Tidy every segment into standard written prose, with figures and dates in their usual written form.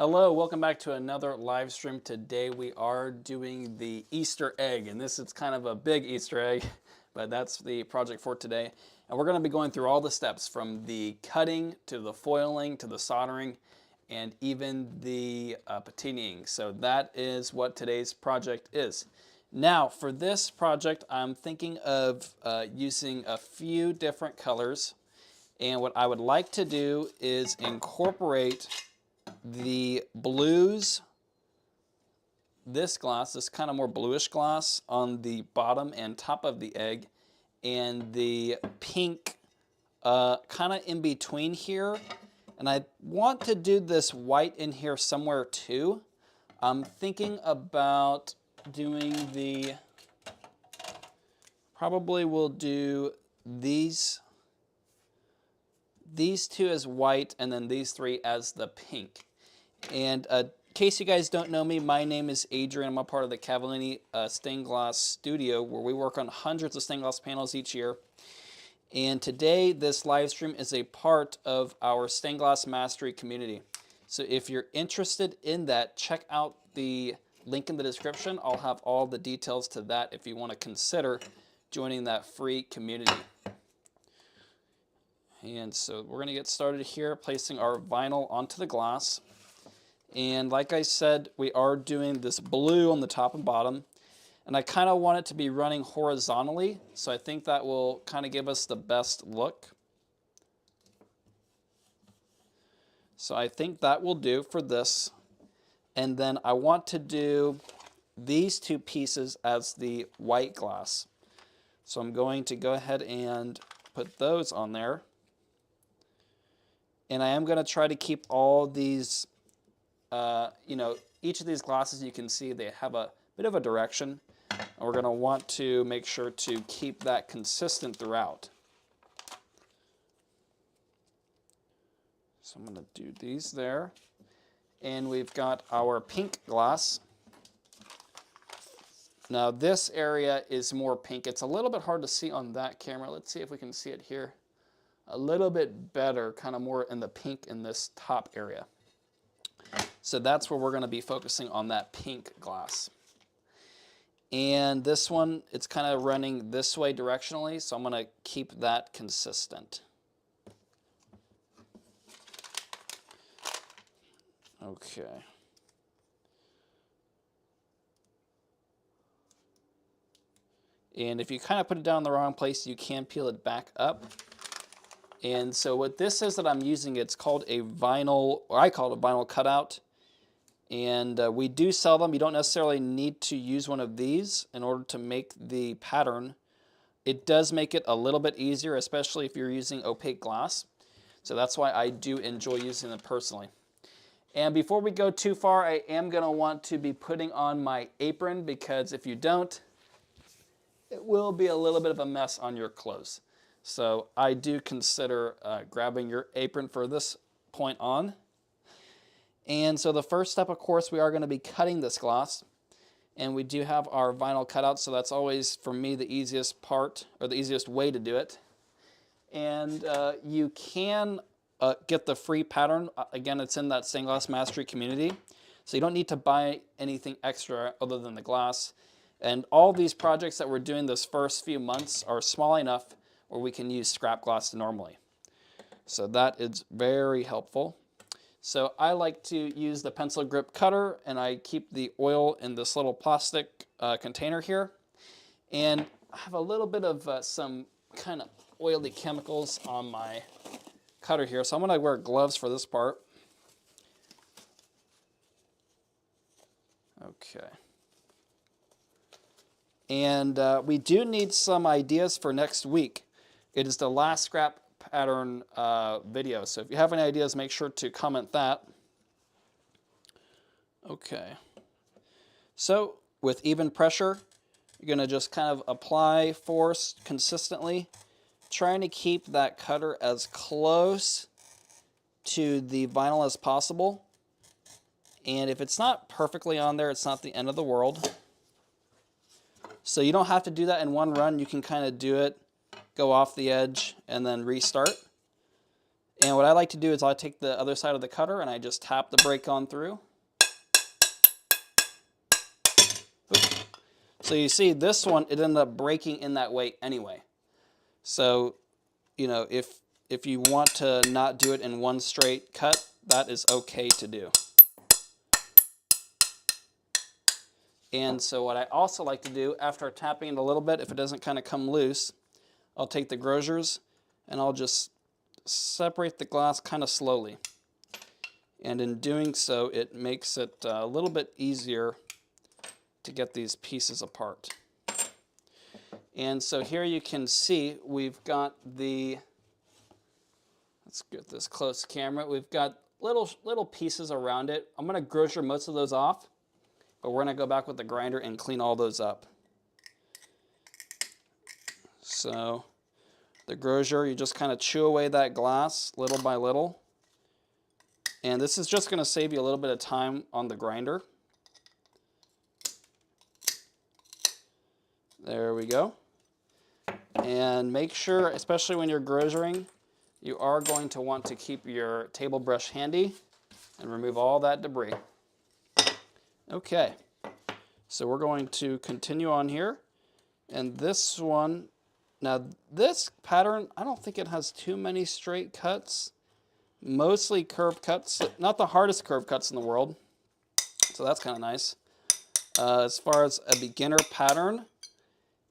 Hello, welcome back to another live stream. Today we are doing the Easter egg, and this is kind of a big Easter egg, but that's the project for today. And we're going to be going through all the steps from the cutting to the foiling to the soldering and even the patinaing. So that is what today's project is. Now for this project, I'm thinking of using a few different colors, and what I would like to do is incorporate the blues, this glass, this kind of more bluish glass on the bottom and top of the egg, and the pink kind of in between here. And I want to do this white in here somewhere too. I'm thinking about doing probably we'll do these two as white and then these three as the pink. And in case you guys don't know me, my name is Adrian. I'm a part of the Cavallini Stained Glass Studio, where we work on hundreds of stained glass panels each year. And today, this live stream is a part of our Stained Glass Mastery community. So if you're interested in that, check out the link in the description. I'll have all the details to that if you want to consider joining that free community. And so we're going to get started here, placing our vinyl onto the glass. And like I said, we are doing this blue on the top and bottom. And I kind of want it to be running horizontally, so I think that will kind of give us the best look. So I think that will do for this. And then I want to do these two pieces as the white glass. So I'm going to go ahead and put those on there. And I am going to try to keep all these each of these glasses, you can see they have a bit of a direction, and we're going to want to make sure to keep that consistent throughout. So I'm going to do these there, and we've got our pink glass. Now this area is more pink. It's a little bit hard to see on that camera. Let's see if we can see it here. A little bit better, kind of more in the pink in this top area. So that's where we're going to be focusing on that pink glass. And this one, it's kind of running this way directionally, so I'm going to keep that consistent. Okay. And if you kind of put it down in the wrong place, you can peel it back up. And so what this is that I'm using, it's called a vinyl, or I call it a vinyl cutout. And we do sell them. You don't necessarily need to use one of these in order to make the pattern. It does make it a little bit easier, especially if you're using opaque glass. So that's why I do enjoy using them personally. And before we go too far, I am going to want to be putting on my apron, because if you don't, it will be a little bit of a mess on your clothes. So I do consider grabbing your apron for this point on. And so the first step, of course, we are going to be cutting this glass. And we do have our vinyl cutout, so that's always, for me, the easiest part, or the easiest way to do it. And you can get the free pattern. Again, it's in that Stained Glass Mastery community. So you don't need to buy anything extra other than the glass. And all these projects that we're doing this first few months are small enough where we can use scrap glass normally. So that is very helpful. So I like to use the pencil grip cutter, and I keep the oil in this little plastic container here. And I have a little bit of some kind of oily chemicals on my cutter here. So I'm going to wear gloves for this part. Okay. And we do need some ideas for next week. It is the last scrap pattern video. So if you have any ideas, make sure to comment that. Okay. So with even pressure, you're going to just kind of apply force consistently, trying to keep that cutter as close to the vinyl as possible. And if it's not perfectly on there, it's not the end of the world. So you don't have to do that in one run. You can kind of do it, go off the edge, and then restart. And what I like to do is I take the other side of the cutter and I just tap the brake on through. Oops. So you see this one, it ended up breaking in that way anyway. So, you know, if you want to not do it in one straight cut, that is okay to do. And so what I also like to do after tapping it a little bit, if it doesn't kind of come loose, I'll take the grosers and I'll just separate the glass kind of slowly. And in doing so, it makes it a little bit easier to get these pieces apart. And so here you can see we've got the, let's get this close camera, we've got little pieces around it. I'm going to grocer most of those off, but we're going to go back with the grinder and clean all those up. So the grocer, you just kind of chew away that glass little by little. And this is just going to save you a little bit of time on the grinder. There we go. And make sure, especially when you're grocering, you are going to want to keep your table brush handy and remove all that debris. Okay, so we're going to continue on here. And this one, now this pattern, I don't think it has too many straight cuts. Mostly curved cuts, not the hardest curved cuts in the world. So that's kind of nice. As far as a beginner pattern,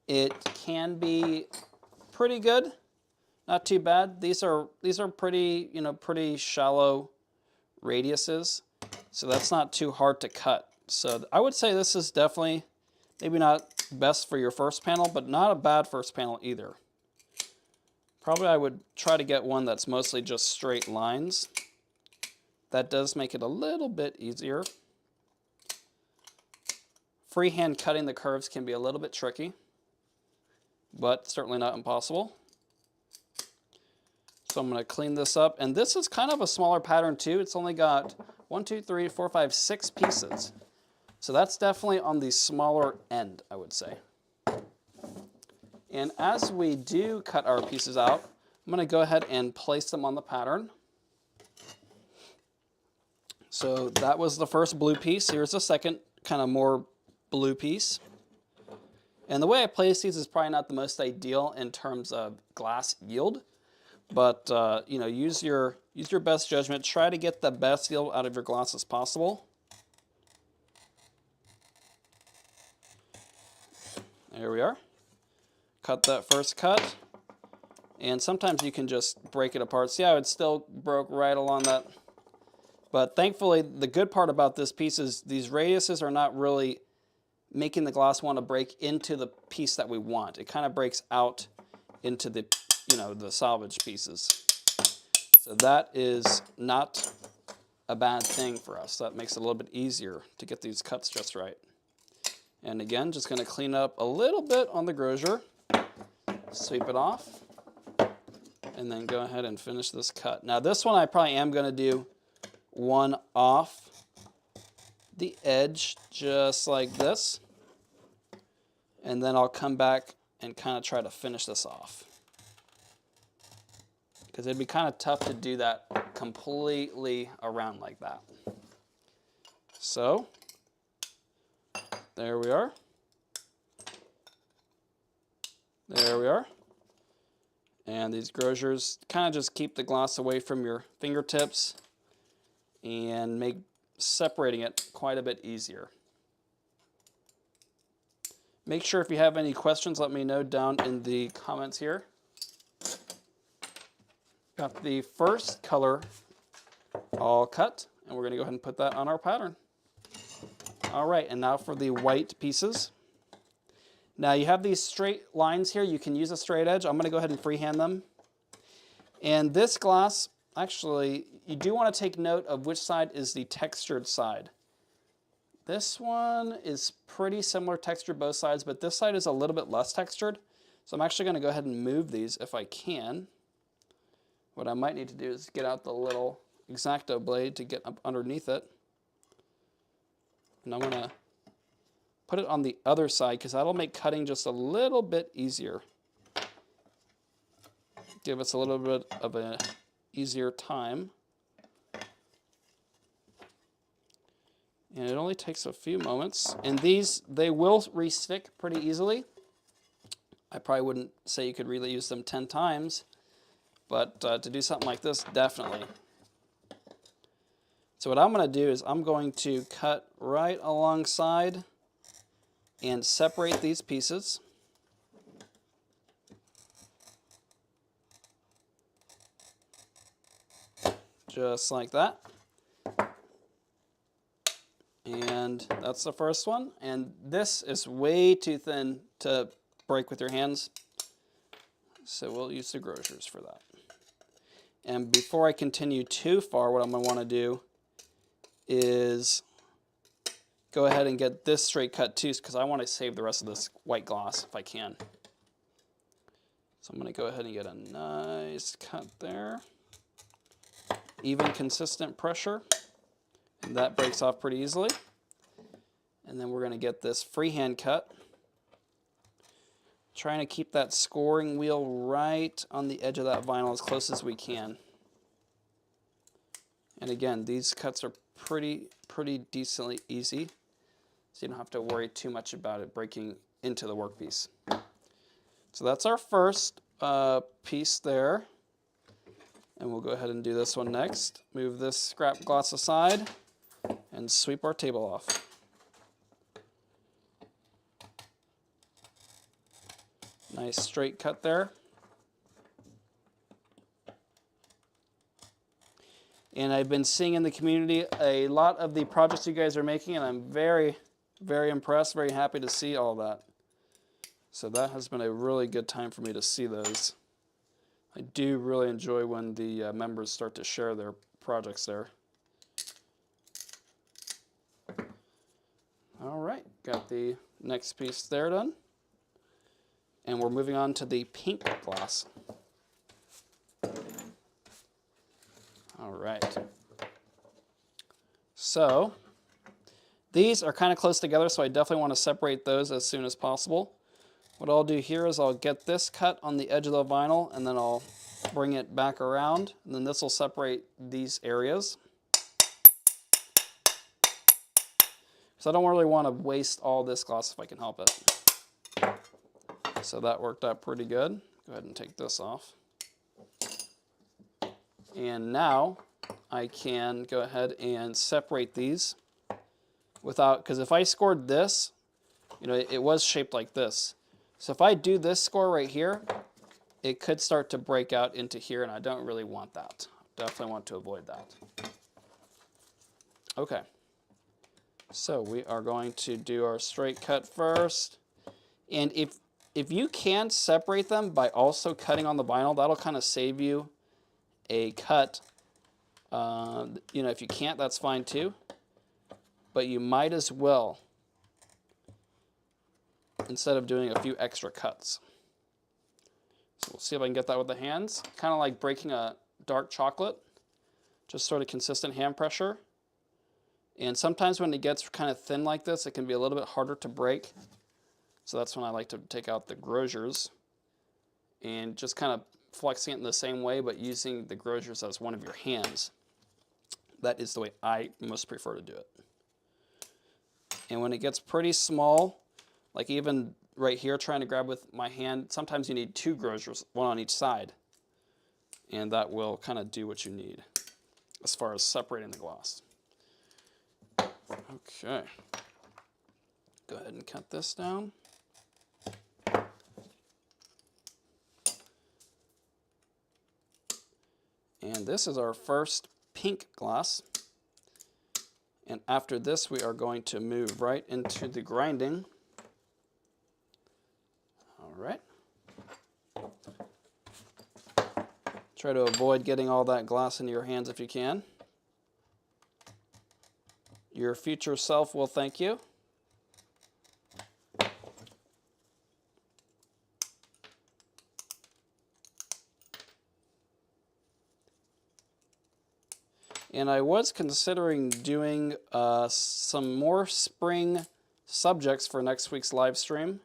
it can be pretty good, not too bad. These are pretty, you know, pretty shallow radiuses, so that's not too hard to cut. So I would say this is definitely maybe not best for your first panel, but not a bad first panel either. Probably I would try to get one that's mostly just straight lines. That does make it a little bit easier. Freehand cutting the curves can be a little bit tricky, but certainly not impossible. So I'm going to clean this up. And this is kind of a smaller pattern too. It's only got 1, 2, 3, 4, 5, 6 pieces. So that's definitely on the smaller end, I would say. And as we do cut our pieces out, I'm going to go ahead and place them on the pattern. So that was the first blue piece. Here's the second kind of more blue piece. And the way I place these is probably not the most ideal in terms of glass yield, but you know, use your best judgment. Try to get the best yield out of your glass as possible. There we are. Cut that first cut, and sometimes you can just break it apart. See how it still broke right along that? But thankfully, the good part about this piece is these radiuses are not really making the glass want to break into the piece that we want. It kind of breaks out into the, you know, the salvage pieces. So that is not a bad thing for us. That makes it a little bit easier to get these cuts just right. And again, just going to clean up a little bit on the grocer. Sweep it off, and then go ahead and finish this cut. Now this one I probably am going to do one off the edge just like this, and then I'll come back and kind of try to finish this off, because it'd be kind of tough to do that completely around like that. So there we are. There we are. And these grocers kind of just keep the glass away from your fingertips and make separating it quite a bit easier. Make sure if you have any questions, let me know down in the comments here. Got the first color all cut, and we're going to go ahead and put that on our pattern. All right, and now for the white pieces. Now you have these straight lines here. You can use a straight edge. I'm going to go ahead and freehand them. And this glass, actually, you do want to take note of which side is the textured side. This one is pretty similar texture both sides, but this side is a little bit less textured. So I'm actually going to go ahead and move these if I can. What I might need to do is get out the little X-Acto blade to get up underneath it. And I'm going to put it on the other side because that'll make cutting just a little bit easier. Give us a little bit of a easier time. And it only takes a few moments. And these, they will re-stick pretty easily. I probably wouldn't say you could really use them 10 times, but to do something like this, definitely. So what I'm going to do is I'm going to cut right alongside and separate these pieces. Just like that. And that's the first one. And this is way too thin to break with your hands, so we'll use the grocers for that. And before I continue too far, what I'm going to want to do is go ahead and get this straight cut too, because I want to save the rest of this white gloss if I can. So I'm going to go ahead and get a nice cut there. Even, consistent pressure. And that breaks off pretty easily. And then we're going to get this freehand cut. Trying to keep that scoring wheel right on the edge of that vinyl as close as we can. And again, these cuts are pretty decently easy, so you don't have to worry too much about it breaking into the workpiece. So that's our first piece there. And we'll go ahead and do this one next. Move this scrap gloss aside and sweep our table off. Nice straight cut there. And I've been seeing in the community a lot of the projects you guys are making, and I'm very impressed, very happy to see all that. So that has been a really good time for me to see those. I do really enjoy when the members start to share their projects there. All right, got the next piece there done. And we're moving on to the pink gloss. All right. So these are kind of close together, so I definitely want to separate those as soon as possible. What I'll do here is I'll get this cut on the edge of the vinyl, and then I'll bring it back around, and then this will separate these areas. So I don't really want to waste all this gloss if I can help it. So that worked out pretty good. Go ahead and take this off. And now I can go ahead and separate these without, because if I scored this, you know, it was shaped like this. So if I do this score right here, it could start to break out into here, and I don't really want that. Definitely want to avoid that. Okay. So we are going to do our straight cut first. And if you can separate them by also cutting on the vinyl, that'll kind of save you a cut. You know, if you can't, that's fine too. But you might as well, instead of doing a few extra cuts. So we'll see if I can get that with the hands. Kind of like breaking a dark chocolate. Just sort of consistent hand pressure. And sometimes when it gets kind of thin like this, it can be a little bit harder to break. So that's when I like to take out the grosers and just kind of flexing it in the same way, but using the grosers as one of your hands. That is the way I most prefer to do it. And when it gets pretty small, like even right here trying to grab with my hand, sometimes you need two grosers, one on each side. And that will kind of do what you need as far as separating the gloss. Okay. Go ahead and cut this down. And this is our first pink gloss. And after this, we are going to move right into the grinding. All right. Try to avoid getting all that gloss into your hands if you can. Your future self will thank you. And I was considering doing some more spring subjects for next week's live stream.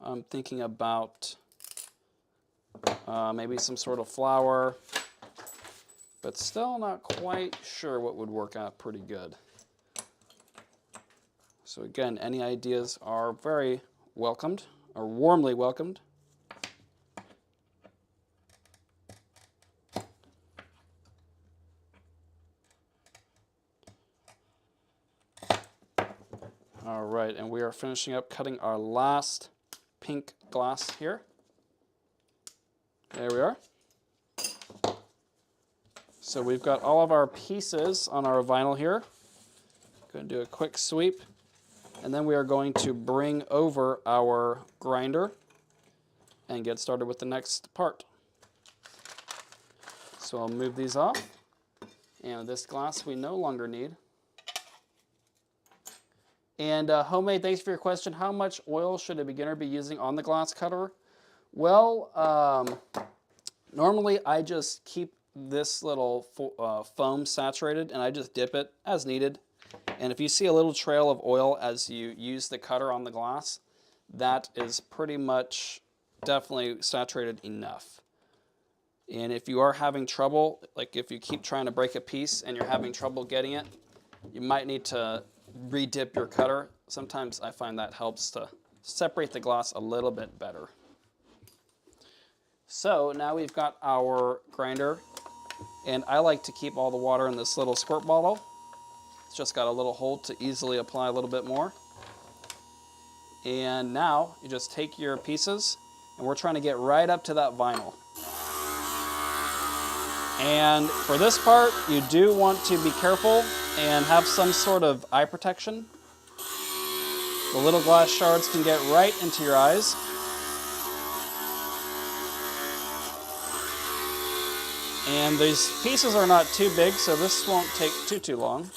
I'm thinking about maybe some sort of flour, but still not quite sure what would work out pretty good. So again, any ideas are very welcomed, or warmly welcomed. All right, and we are finishing up cutting our last pink glass here. There we are. So we've got all of our pieces on our vinyl here. Going to do a quick sweep, and then we are going to bring over our grinder and get started with the next part. So I'll move these off, and this glass we no longer need. And Homemade, thanks for your question. How much oil should a beginner be using on the glass cutter? Well, normally I just keep this little foam saturated, and I just dip it as needed. And if you see a little trail of oil as you use the cutter on the glass, that is pretty much definitely saturated enough. And if you are having trouble, like if you keep trying to break a piece and you're having trouble getting it, you might need to re-dip your cutter. Sometimes I find that helps to separate the glass a little bit better. So now we've got our grinder, and I like to keep all the water in this little squirt bottle. It's just got a little hole to easily apply a little bit more. And now you just take your pieces, and we're trying to get right up to that vinyl. And for this part, you do want to be careful and have some sort of eye protection. The little glass shards can get right into your eyes. And these pieces are not too big, so this won't take too long.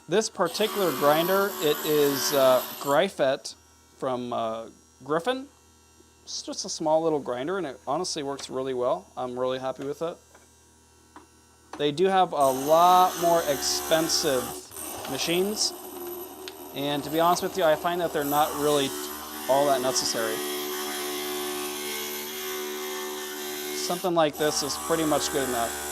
This particular grinder, it is Gryphette from Griffin. It's just a small little grinder, and it honestly works really well. I'm really happy with it. They do have a lot more expensive machines, and to be honest with you, I find that they're not really all that necessary. Something like this is pretty much good enough.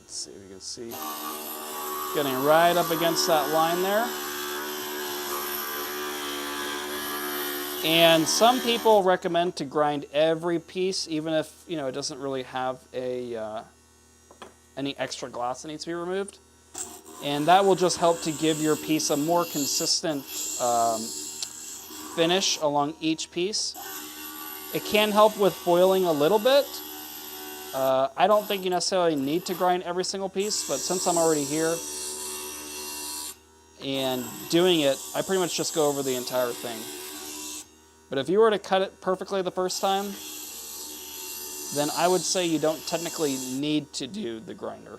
Let's see if you can see. Getting right up against that line there. And some people recommend to grind every piece, even if it doesn't really have any extra glass that needs to be removed. And that will just help to give your piece a more consistent finish along each piece. It can help with foiling a little bit. I don't think you necessarily need to grind every single piece, but since I'm already here and doing it, I pretty much just go over the entire thing. But if you were to cut it perfectly the first time, then I would say you don't technically need to do the grinder.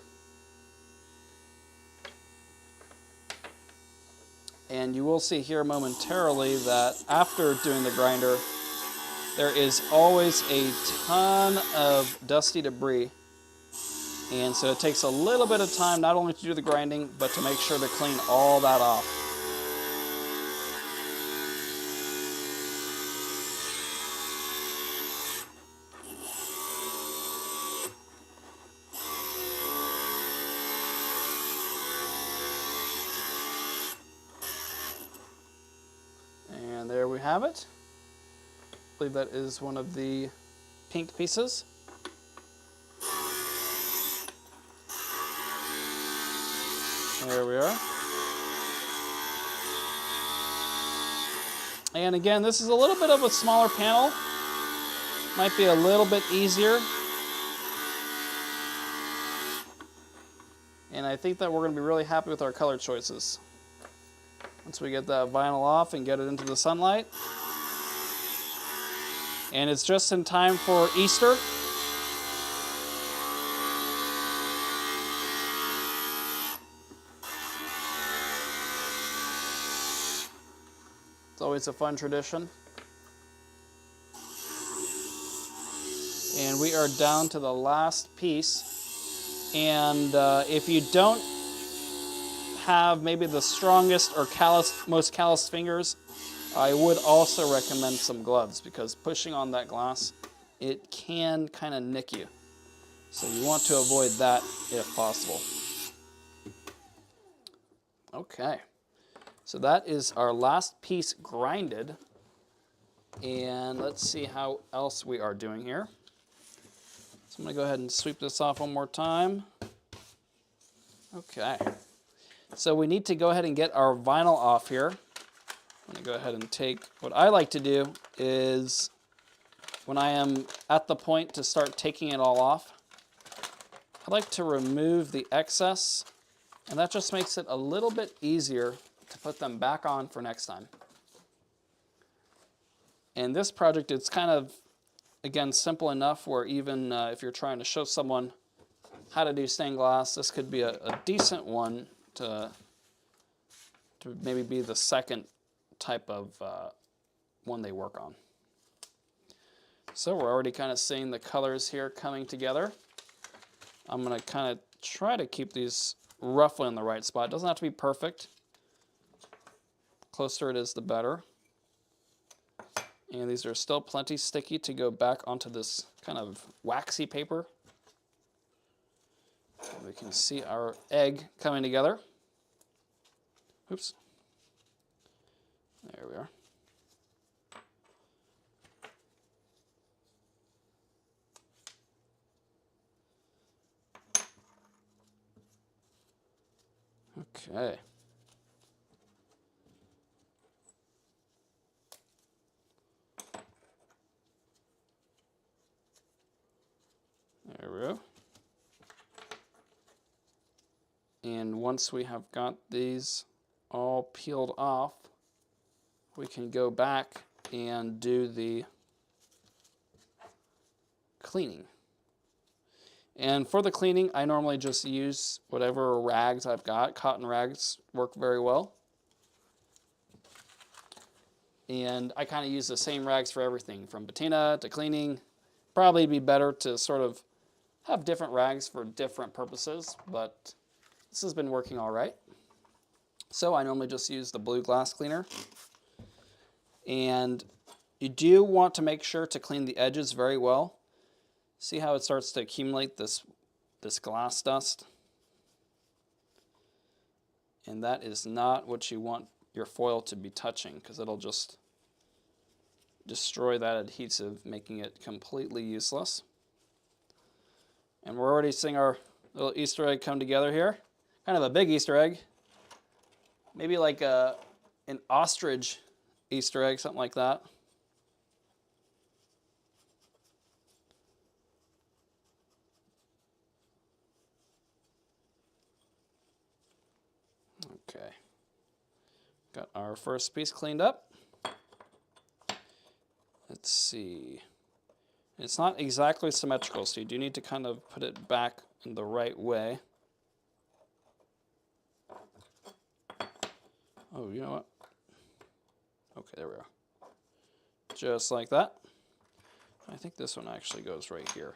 And you will see here momentarily that after doing the grinder, there is always a ton of dusty debris. And so it takes a little bit of time not only to do the grinding, but to make sure to clean all that off. And there we have it. I believe that is one of the pink pieces. There we are. And again, this is a little bit of a smaller panel. Might be a little bit easier. And I think that we're going to be really happy with our color choices. Once we get that vinyl off and get it into the sunlight. And it's just in time for Easter. It's always a fun tradition. And we are down to the last piece. And if you don't have maybe the strongest or most calloused fingers, I would also recommend some gloves, because pushing on that glass, it can kind of nick you. So you want to avoid that if possible. Okay, so that is our last piece grinded. And let's see how else we are doing here. So I'm gonna go ahead and sweep this off one more time. Okay, so we need to go ahead and get our vinyl off here. I'm gonna go ahead and take, what I like to do is, when I am at the point to start taking it all off, I like to remove the excess, and that just makes it a little bit easier to put them back on for next time. And this project, it's kind of, again, simple enough where even if you're trying to show someone how to do stained glass, this could be a decent one to maybe be the second type of one they work on. So we're already kind of seeing the colors here coming together. I'm going to kind of try to keep these roughly in the right spot. It doesn't have to be perfect. The closer it is, the better. And these are still plenty sticky to go back onto this kind of waxy paper. And we can see our egg coming together. Oops. There we are. Okay. There we go. And once we have got these all peeled off, we can go back and do the cleaning. And for the cleaning, I normally just use whatever rags I've got. Cotton rags work very well. And I kind of use the same rags for everything, from patina to cleaning. Probably be better to sort of have different rags for different purposes, but this has been working all right. So I normally just use the blue glass cleaner. And you do want to make sure to clean the edges very well. See how it starts to accumulate this glass dust? And that is not what you want your foil to be touching, because it'll just destroy that adhesive, making it completely useless. And we're already seeing our little Easter egg come together here. Kind of a big Easter egg. Maybe like an ostrich Easter egg, something like that. Okay. Got our first piece cleaned up. Let's see. It's not exactly symmetrical, so you do need to kind of put it back in the right way. Oh, you know what? Okay, there we are. Just like that. I think this one actually goes right here.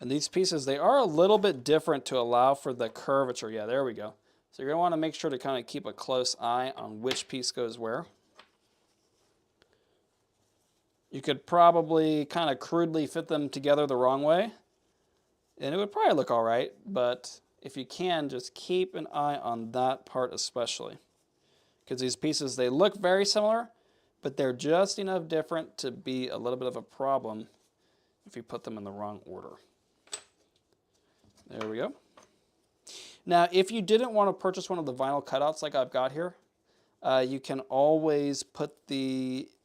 And these pieces, they are a little bit different to allow for the curvature. Yeah, there we go. So you're going to want to make sure to kind of keep a close eye on which piece goes where. You could probably kind of crudely fit them together the wrong way, and it would probably look all right, but if you can, just keep an eye on that part especially. Because these pieces, they look very similar, but they're just enough different to be a little bit of a problem if you put them in the wrong order. There we go. Now, if you didn't want to purchase one of the vinyl cutouts like I've got here, you can always put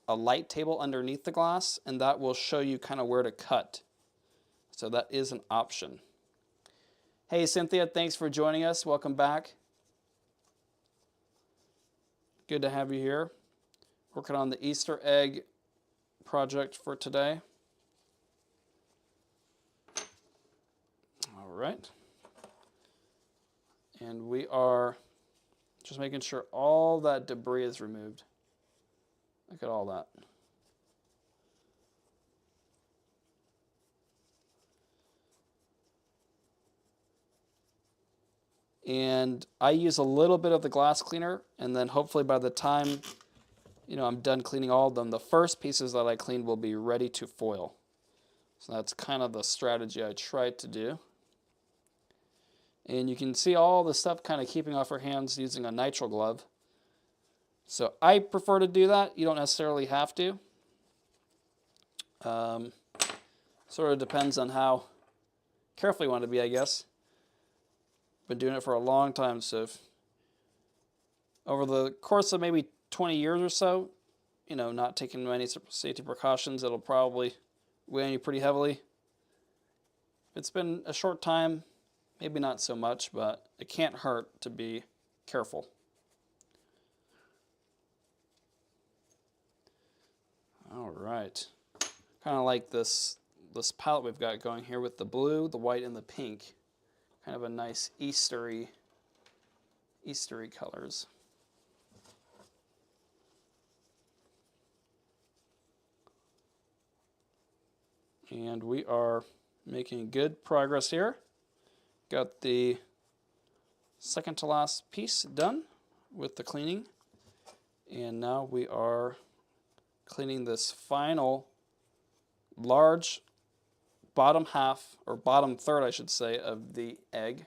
a light table underneath the glass, and that will show you kind of where to cut. So that is an option. Hey, Cynthia, thanks for joining us. Welcome back. Good to have you here. Working on the Easter egg project for today. All right. And we are just making sure all that debris is removed. Look at all that. And I use a little bit of the glass cleaner, and then hopefully by the time I'm done cleaning all of them, the first pieces that I cleaned will be ready to foil. So that's kind of the strategy I tried to do. And you can see all the stuff kind of keeping off your hands using a nitrile glove. So I prefer to do that. You don't necessarily have to. Sort of depends on how careful you want to be, I guess. Been doing it for a long time, so over the course of maybe 20 years or so, not taking many safety precautions, it'll probably weigh on you pretty heavily. If it's been a short time, maybe not so much, but it can't hurt to be careful. All right. Kind of like this palette we've got going here with the blue, the white, and the pink. Kind of a nice Eastery colors. And we are making good progress here. Got the second to last piece done with the cleaning. And now we are cleaning this final large bottom half, or bottom third, I should say, of the egg.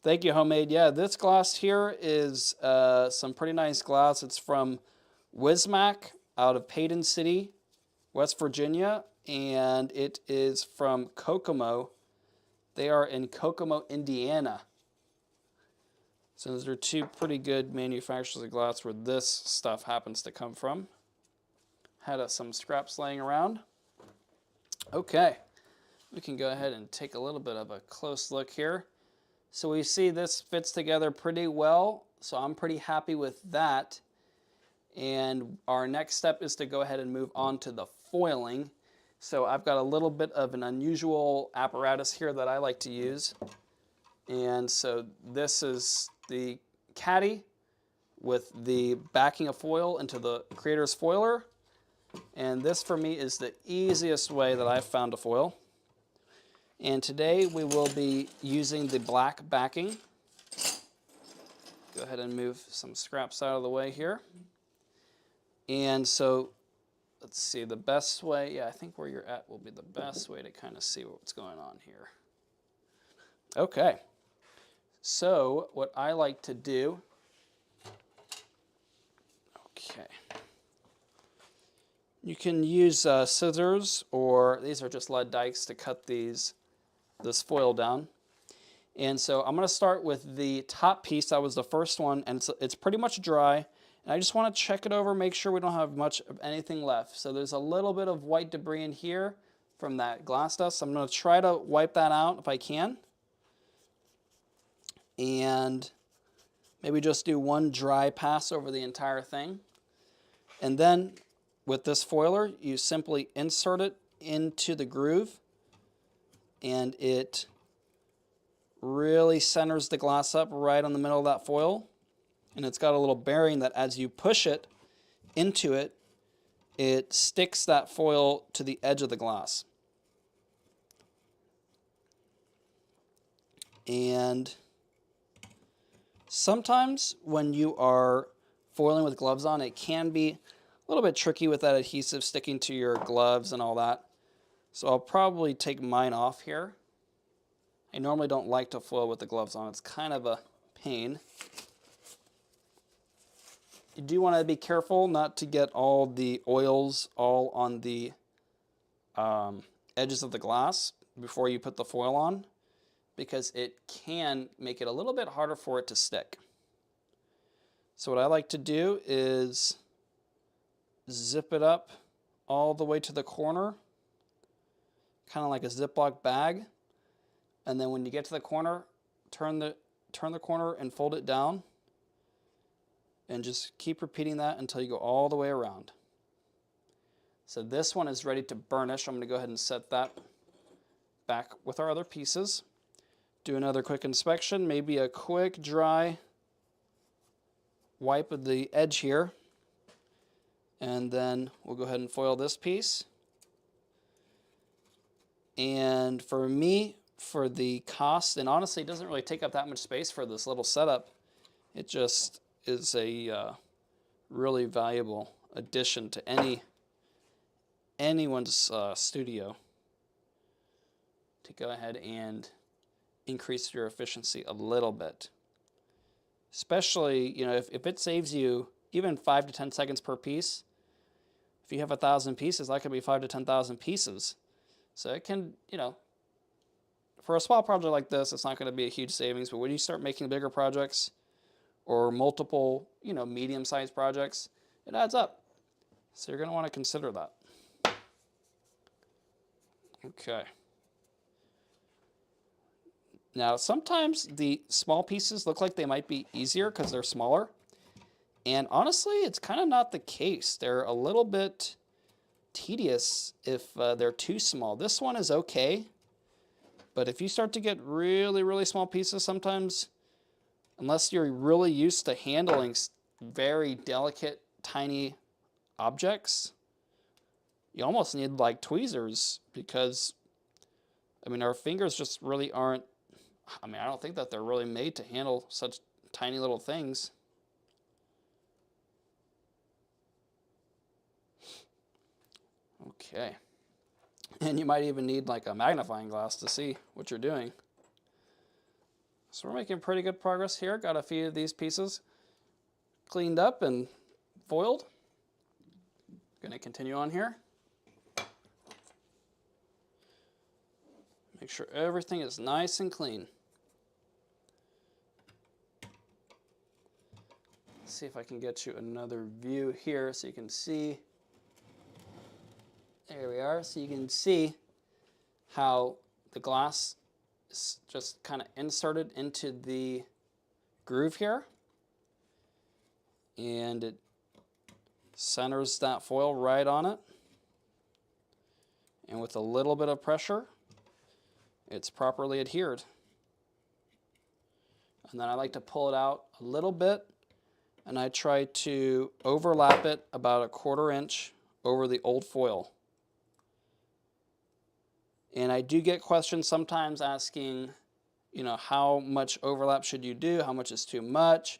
Thank you, Homemade. Yeah, this glass here is some pretty nice glass. It's from Wismac out of Patina City, West Virginia, and it is from Kokomo. They are in Kokomo, Indiana. So those are two pretty good manufacturers of glass where this stuff happens to come from. Had some scraps laying around. Okay, we can go ahead and take a little bit of a close look here. So we see this fits together pretty well, so I'm pretty happy with that. And our next step is to go ahead and move on to the foiling. So I've got a little bit of an unusual apparatus here that I like to use. And so this is the caddy with the backing of foil into the Creator's foiler. And this for me is the easiest way that I've found to foil. And today we will be using the black backing. Go ahead and move some scraps out of the way here. And so, let's see, the best way, yeah, I think where you're at will be the best way to kind of see what's going on here. Okay, so what I like to do, okay, you can use scissors, or these are just lead dikes to cut this foil down. And so I'm going to start with the top piece. That was the first one, and it's pretty much dry. And I just want to check it over, make sure we don't have much of anything left. So there's a little bit of white debris in here from that glass dust. So I'm going to try to wipe that out if I can. And maybe just do one dry pass over the entire thing. And then with this foiler, you simply insert it into the groove, and it really centers the glass up right on the middle of that foil. And it's got a little bearing that as you push it into it, it sticks that foil to the edge of the glass. And sometimes when you are foiling with gloves on, it can be a little bit tricky with that adhesive sticking to your gloves and all that. So I'll probably take mine off here. I normally don't like to foil with the gloves on. It's kind of a pain. You do want to be careful not to get all the oils all on the edges of the glass before you put the foil on, because it can make it a little bit harder for it to stick. So what I like to do is zip it up all the way to the corner, kind of like a Ziploc bag. And then when you get to the corner, turn the corner and fold it down. And just keep repeating that until you go all the way around. So this one is ready to burnish. I'm going to go ahead and set that back with our other pieces. Do another quick inspection, maybe a quick dry wipe the edge here, and then we'll go ahead and foil this piece. And for me, for the cost, and honestly, it doesn't really take up that much space for this little setup. It just is a really valuable addition to anyone's studio to go ahead and increase your efficiency a little bit. Especially, you know, if it saves you even 5 to 10 seconds per piece, if you have 1,000 pieces, that could be 5 to 10,000 pieces. So it can, you know, for a small project like this, it's not going to be a huge savings, but when you start making bigger projects or multiple, you know, medium-sized projects, it adds up. So you're going to want to consider that. Okay. Now, sometimes the small pieces look like they might be easier because they're smaller. And honestly, it's kind of not the case. They're a little bit tedious if they're too small. This one is okay. But if you start to get really, really small pieces, sometimes, unless you're really used to handling very delicate, tiny objects, you almost need like tweezers because, I mean, our fingers just really aren't, I mean, I don't think that they're really made to handle such tiny little things. Okay. And you might even need like a magnifying glass to see what you're doing. So we're making pretty good progress here. Got a few of these pieces cleaned up and foiled. Gonna continue on here. Make sure everything is nice and clean. Let's see if I can get you another view here so you can see. There we are. So you can see how the glass is just kind of inserted into the groove here. And it centers that foil right on it. And with a little bit of pressure, it's properly adhered. And then I like to pull it out a little bit, and I try to overlap it about 1/4 inch over the old foil. And I do get questions sometimes asking, you know, how much overlap should you do? How much is too much?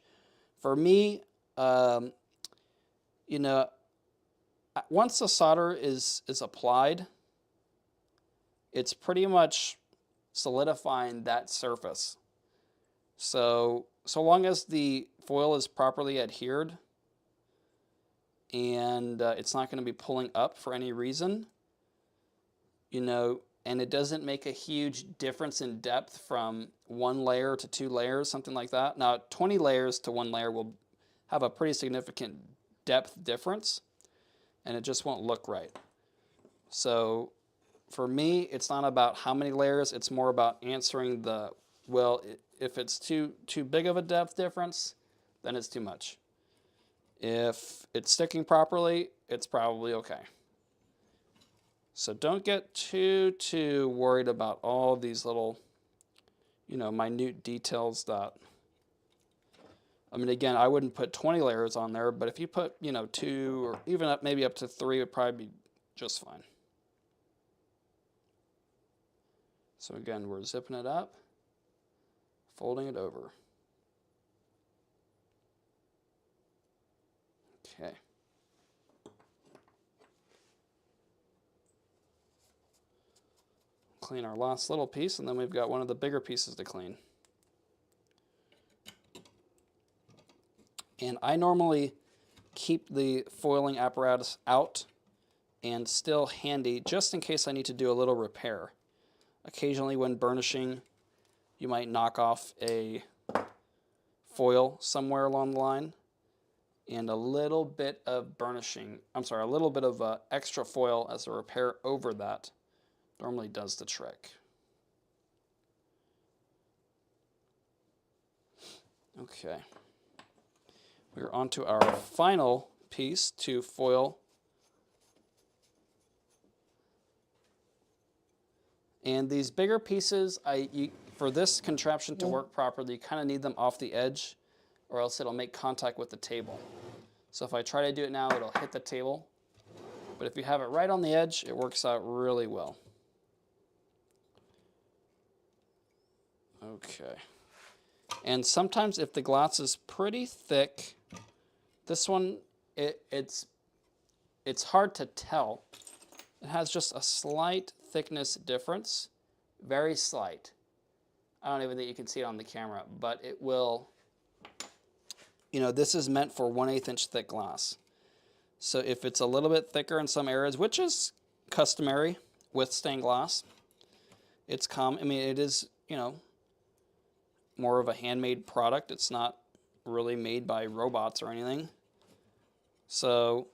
For me, you know, once the solder is applied, it's pretty much solidifying that surface. So long as the foil is properly adhered and it's not going to be pulling up for any reason, you know, and it doesn't make a huge difference in depth from 1 layer to 2 layers, something like that. Now, 20 layers to 1 layer will have a pretty significant depth difference, and it just won't look right. So for me, it's not about how many layers, it's more about answering the, well, if it's too big of a depth difference, then it's too much. If it's sticking properly, it's probably okay. So don't get too worried about all these little, you know, minute details that, I mean, again, I wouldn't put 20 layers on there, but if you put, you know, 2 or even maybe up to 3, it would probably be just fine. So again, we're zipping it up, folding it over. Okay. Clean our last little piece, and then we've got one of the bigger pieces to clean. And I normally keep the foiling apparatus out and still handy just in case I need to do a little repair. Occasionally when burnishing, you might knock off a foil somewhere along the line, and a little bit of burnishing, a little bit of extra foil as a repair over that normally does the trick. Okay. We're on to our final piece to foil. And these bigger pieces, for this contraption to work properly, you kind of need them off the edge or else it'll make contact with the table. So if I try to do it now, it'll hit the table. But if you have it right on the edge, it works out really well. Okay. And sometimes if the glass is pretty thick, this one, it's hard to tell. It has just a slight thickness difference, very slight. I don't even think you can see it on the camera, but it will, you know, this is meant for 1/8 inch thick glass. So if it's a little bit thicker in some areas, which is customary with stained glass, it's common. I mean, it is, you know, more of a handmade product. It's not really made by robots or anything. So,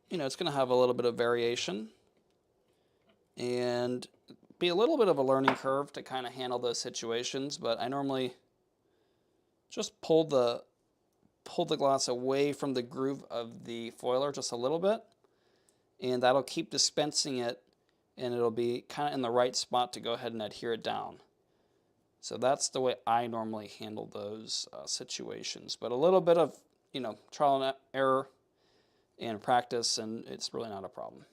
you know, it's going to have a little bit of variation and be a little bit of a learning curve to kind of handle those situations. But I normally just pull the glass away from the groove of the foiler just a little bit, and that'll keep dispensing it, and it'll be kind of in the right spot to go ahead and adhere it down. So that's the way I normally handle those situations. But a little bit of, you know, trial and error and practice, and it's really not a problem.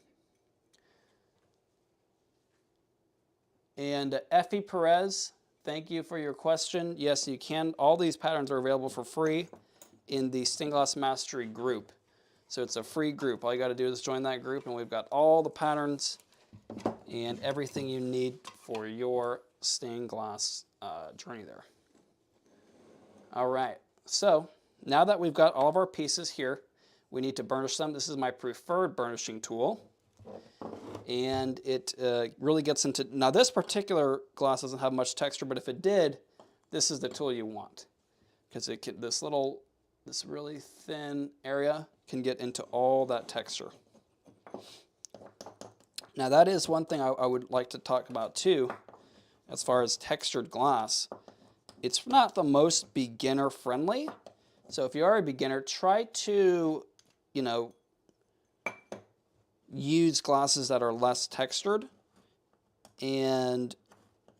And Effie Perez, thank you for your question. Yes, you can. All these patterns are available for free in the Stained Glass Mastery group. So it's a free group. All you got to do is join that group, and we've got all the patterns and everything you need for your stained glass journey there. All right, so now that we've got all of our pieces here, we need to burnish them. This is my preferred burnishing tool, and it really gets into, now this particular glass doesn't have much texture, but if it did, this is the tool you want, because it can, this really thin area can get into all that texture. Now that is one thing I would like to talk about too, as far as textured glass. It's not the most beginner friendly. So if you are a beginner, try to, you know, use glasses that are less textured and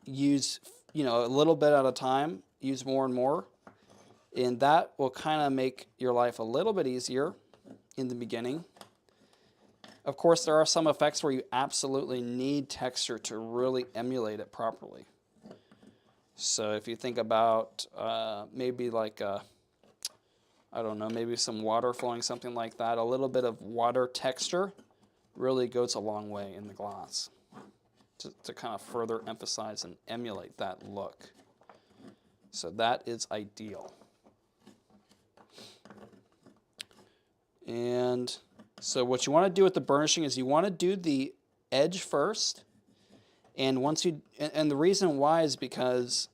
use, you know, a little bit at a time, use more and more. And that will kind of make your life a little bit easier in the beginning. Of course, there are some effects where you absolutely need texture to really emulate it properly. So if you think about maybe like, I don't know, maybe some water flowing, something like that, a little bit of water texture really goes a long way in the glass to kind of further emphasize and emulate that look. So that is ideal. And so what you want to do with the burnishing is you want to do the edge first. And once you, and the reason why is because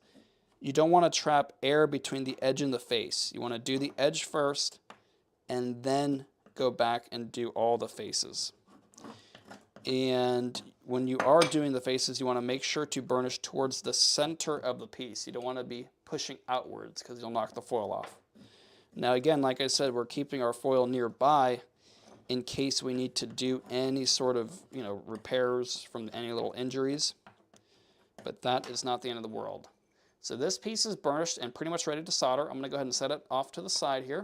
you don't want to trap air between the edge and the face. You want to do the edge first and then go back and do all the faces. And when you are doing the faces, you want to make sure to burnish towards the center of the piece. You don't want to be pushing outwards because you'll knock the foil off. Now again, like I said, we're keeping our foil nearby in case we need to do any sort of, you know, repairs from any little injuries. But that is not the end of the world. So this piece is burnished and pretty much ready to solder. I'm going to go ahead and set it off to the side here.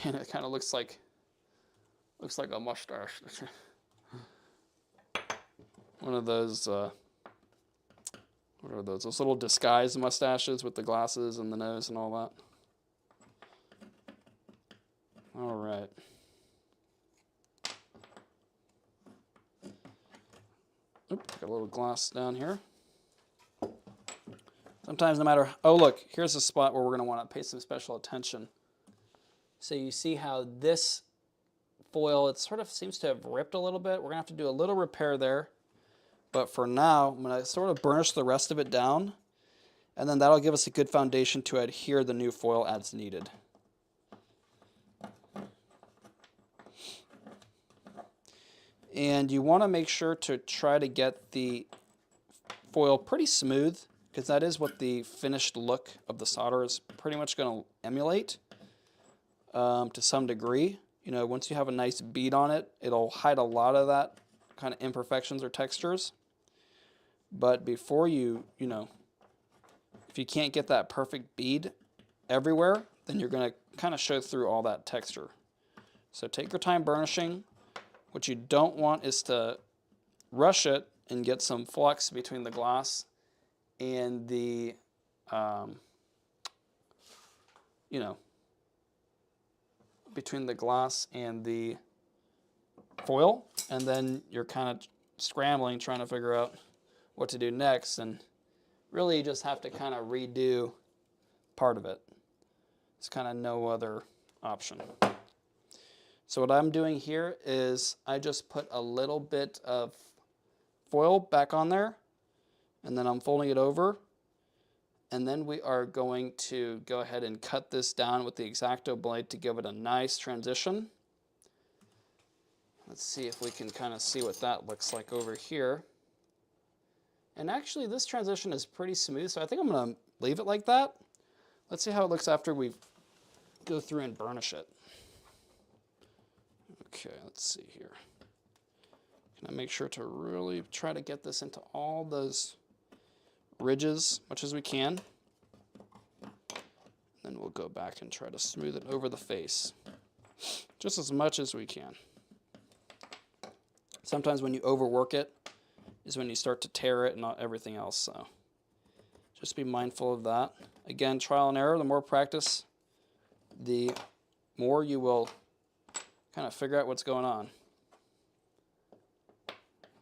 And it kind of looks like a mustache. One of those, what are those? Those little disguised mustaches with the glasses and the nose and all that. All right. Oops, got a little glass down here. Sometimes no matter, oh look, here's a spot where we're going to want to pay some special attention. So you see how this foil, it sort of seems to have ripped a little bit. We're going to have to do a little repair there. But for now, I'm going to sort of burnish the rest of it down, and then that'll give us a good foundation to adhere the new foil as needed. And you want to make sure to try to get the foil pretty smooth, because that is what the finished look of the solder is pretty much going to emulate to some degree. You know, once you have a nice bead on it, it'll hide a lot of that kind of imperfections or textures. But before you know, if you can't get that perfect bead everywhere, then you're going to kind of show through all that texture. So take your time burnishing. What you don't want is to rush it and get some flux between the glass and the, between the glass and the foil, and then you're kind of scrambling trying to figure out what to do next, and really you just have to kind of redo part of it. There's kind of no other option. So what I'm doing here is I just put a little bit of foil back on there, and then I'm folding it over, and then we are going to go ahead and cut this down with the X-Acto blade to give it a nice transition. Let's see if we can kind of see what that looks like over here. And actually this transition is pretty smooth, so I think I'm going to leave it like that. Let's see how it looks after we go through and burnish it. Okay, let's see here. Can I make sure to really try to get this into all those ridges as much as we can. Then we'll go back and try to smooth it over the face just as much as we can. Sometimes when you overwork it is when you start to tear it and not everything else, so just be mindful of that. Again, trial and error. The more practice, the more you will kind of figure out what's going on.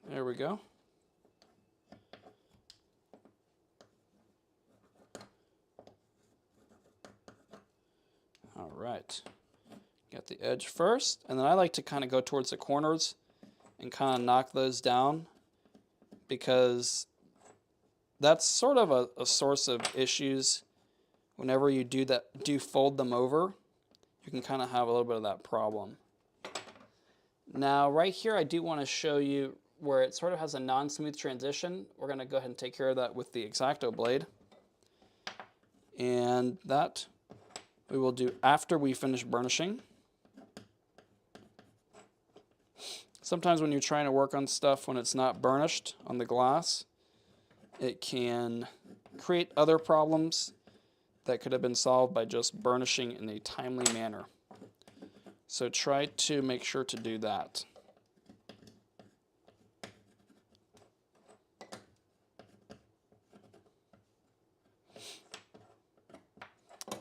There we go. All right, got the edge first, and then I like to kind of go towards the corners and kind of knock those down, because that's sort of a source of issues. Whenever you do fold them over, you can kind of have a little bit of that problem. Now right here I do want to show you where it sort of has a non-smooth transition. We're going to go ahead and take care of that with the X-Acto blade. And that we will do after we finish burnishing. Sometimes when you're trying to work on stuff when it's not burnished on the glass, it can create other problems that could have been solved by just burnishing in a timely manner. So try to make sure to do that.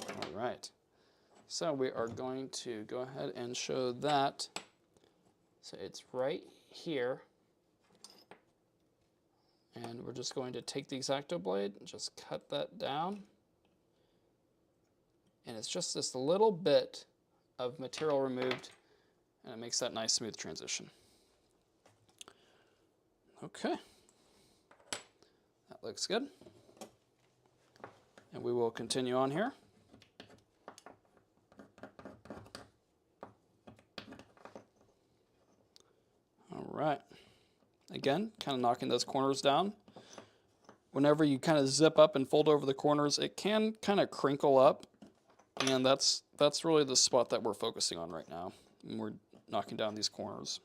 All right. So we are going to go ahead and show that. So it's right here. And we're just going to take the X-Acto blade and just cut that down. And it's just this little bit of material removed, and it makes that nice smooth transition. Okay. That looks good. And we will continue on here. All right. Again, kind of knocking those corners down. Whenever you kind of zip up and fold over the corners, it can kind of crinkle up, and that's really the spot that we're focusing on right now. And we're knocking down these corners.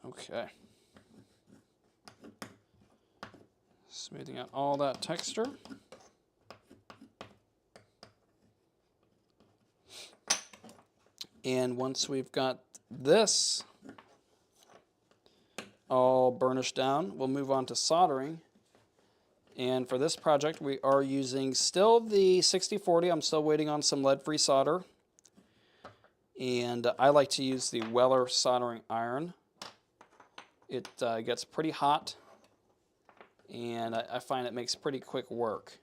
Okay. Smoothing out all that texture. And once we've got this all burnished down, we'll move on to soldering. And for this project, we are using still the 6040. I'm still waiting on some lead-free solder. And I like to use the Weller soldering iron. It gets pretty hot, and I find it makes pretty quick work.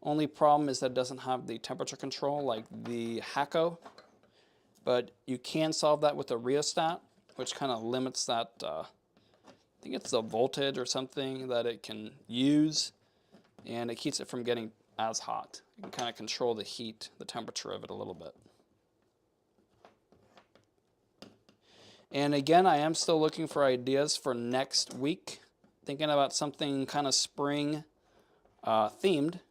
Only problem is that it doesn't have the temperature control like the Hakko. But you can solve that with a rheostat, which kind of limits that, I think it's the voltage or something that it can use, and it keeps it from getting as hot. You can kind of control the heat, the temperature of it a little bit. And again, I am still looking for ideas for next week, thinking about something kind of spring themed.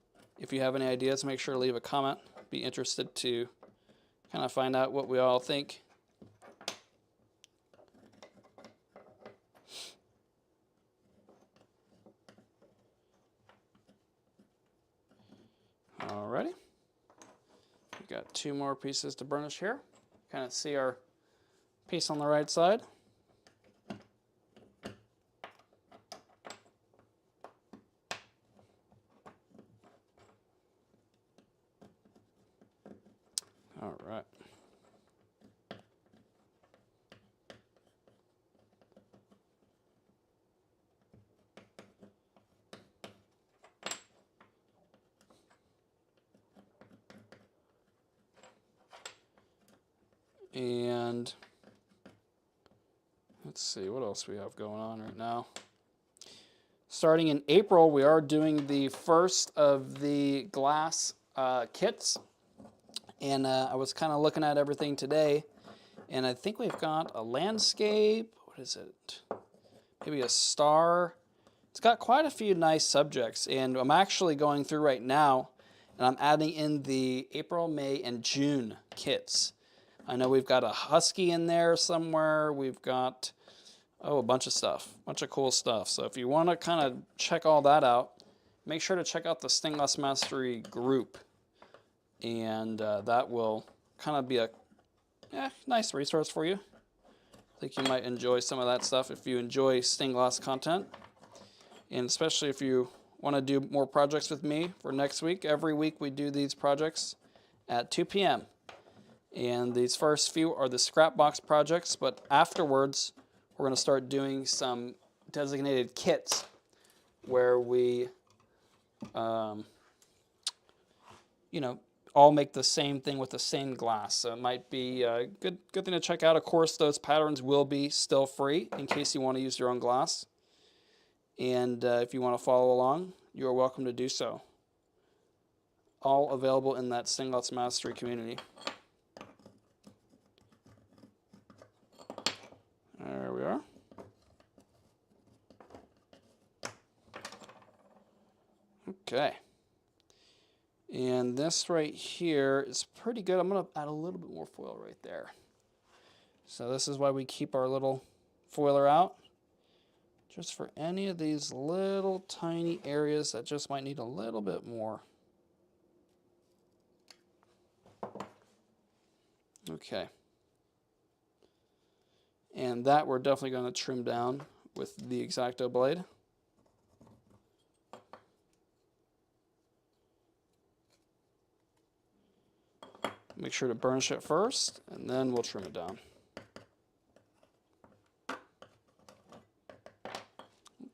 If you have any ideas, make sure to leave a comment. Be interested to kind of find out what we all think. 2 more pieces to burnish here. Kind of see our piece on the right side. All right. And let's see what else we have going on right now. Starting in April, we are doing the first of the glass kits. And I was kind of looking at everything today, and I think we've got a landscape. What is it? Maybe a star. It's got quite a few nice subjects, and I'm actually going through right now, and I'm adding in the April, May, and June kits. I know we've got a husky in there somewhere. We've got, oh, a bunch of stuff, a bunch of cool stuff. So if you want to kind of check all that out, make sure to check out the Stained Glass Mastery group. And that will kind of be a nice resource for you. I think you might enjoy some of that stuff if you enjoy stained glass content. And especially if you want to do more projects with me for next week. Every week we do these projects at 2 p.m. And these first few are the scrap box projects, but afterwards we're going to start doing some designated kits where we, all make the same thing with the same glass. So it might be a good thing to check out. Of course, those patterns will be still free in case you want to use your own glass. And if you want to follow along, you are welcome to do so. All available in that Stained Glass Mastery community. There we are. Okay. And this right here is pretty good. I'm going to add a little bit more foil right there. So this is why we keep our little foiler out. Just for any of these little tiny areas that just might need a little bit more. Okay. And that we're definitely going to trim down with the X-Acto blade. Make sure to burnish it first, and then we'll trim it down.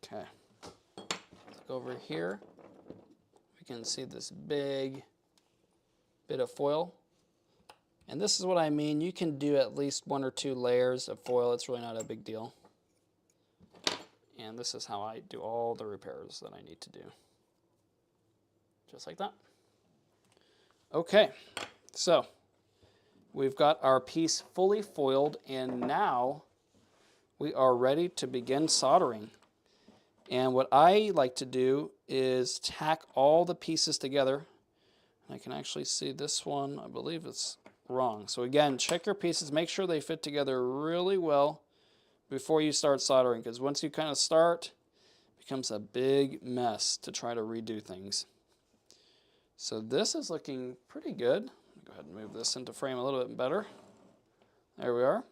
Okay. Look over here. We can see this big bit of foil. And this is what I mean. You can do at least 1 or 2 layers of foil. It's really not a big deal. And this is how I do all the repairs that I need to do. Just like that. Okay. So we've got our piece fully foiled, and now we are ready to begin soldering. And what I like to do is tack all the pieces together. I can actually see this one, I believe it's wrong. So again, check your pieces, make sure they fit together really well before you start soldering, because once you kind of start, it becomes a big mess to try to redo things. So this is looking pretty good. Go ahead and move this into frame a little bit better. There we are.